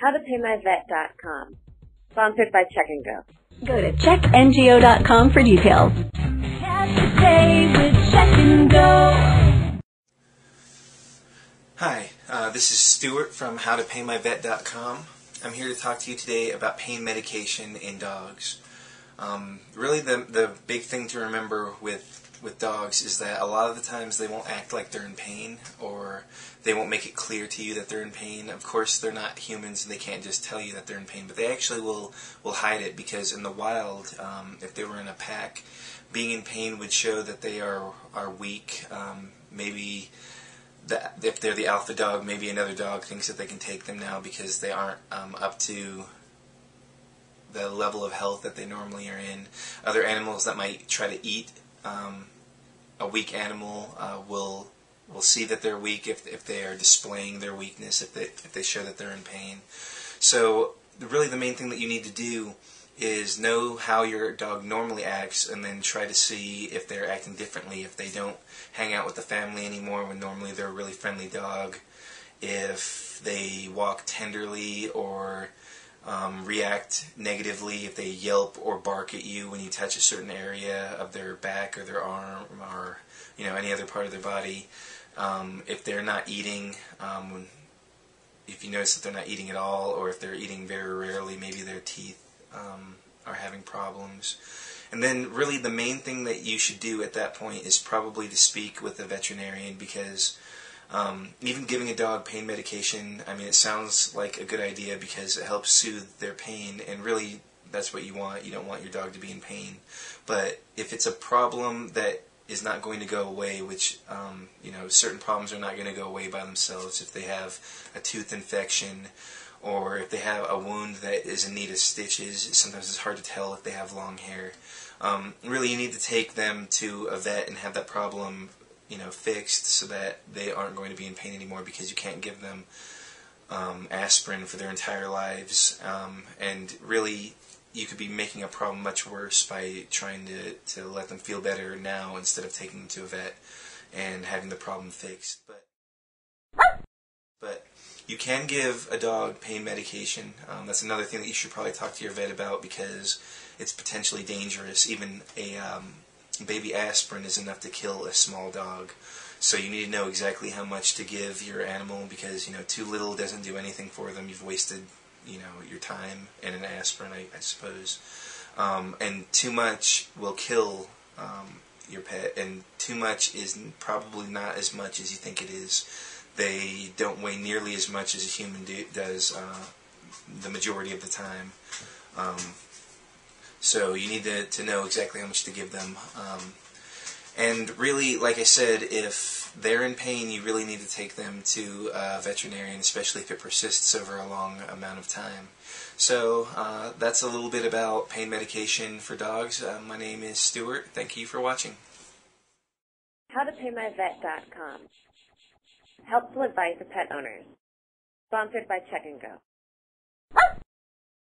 HowToPayMyVet.com. Sponsored by Check and Go. Go to checkngo.com for details. Pay with Check and Go. Hi, this is Stuart from HowToPayMyVet.com. I'm here to talk to you today about pain medication in dogs. Really the big thing to remember with dogs is that a lot of the times they won't act like they're in pain, or they won't make it clear to you that they're in pain. Of course, they're not humans and they can't just tell you that they're in pain, but they actually will hide it, because in the wild, if they were in a pack, being in pain would show that they are weak. Maybe if they're the alpha dog, maybe another dog thinks that they can take them now because they aren't up to the level of health that they normally are in. Other animals that might try to eat a weak animal will see that they're weak if they are displaying their weakness, if they show that they're in pain. So really the main thing that you need to do is know how your dog normally acts, and then try to see if they're acting differently, if they don't hang out with the family anymore when normally they're a really friendly dog, if they walk tenderly or react negatively, if they yelp or bark at you when you touch a certain area of their back or their arm, or any other part of their body, if they're not eating, if you notice that they're not eating at all, or if they're eating very rarely, maybe their teeth are having problems. And then really the main thing that you should do at that point is probably to speak with a veterinarian, because even giving a dog pain medication, I mean, it sounds like a good idea because it helps soothe their pain, and really that's what you want. You don't want your dog to be in pain. But if it's a problem that is not going to go away, which certain problems are not going to go away by themselves. If they have a tooth infection, or if they have a wound that is in need of stitches, sometimes it's hard to tell if they have long hair. Really, you need to take them to a vet and have that problem fixed, so that they aren't going to be in pain anymore, because you can't give them aspirin for their entire lives, and really you could be making a problem much worse by trying to let them feel better now instead of taking them to a vet and having the problem fixed. But you can give a dog pain medication. That's another thing that you should probably talk to your vet about, because it's potentially dangerous. Even a baby aspirin is enough to kill a small dog. So you need to know exactly how much to give your animal, because too little doesn't do anything for them. You've wasted your time and an aspirin, I suppose. And too much will kill your pet, and too much is probably not as much as you think it is. They don't weigh nearly as much as a human does the majority of the time. So you need to know exactly how much to give them. And really, like I said, if they're in pain, you really need to take them to a veterinarian, especially if it persists over a long amount of time. So that's a little bit about pain medication for dogs. My name is Stuart. Thank you for watching. HowToPayMyVet.com. Helpful advice for pet owners. Sponsored by Check and Go.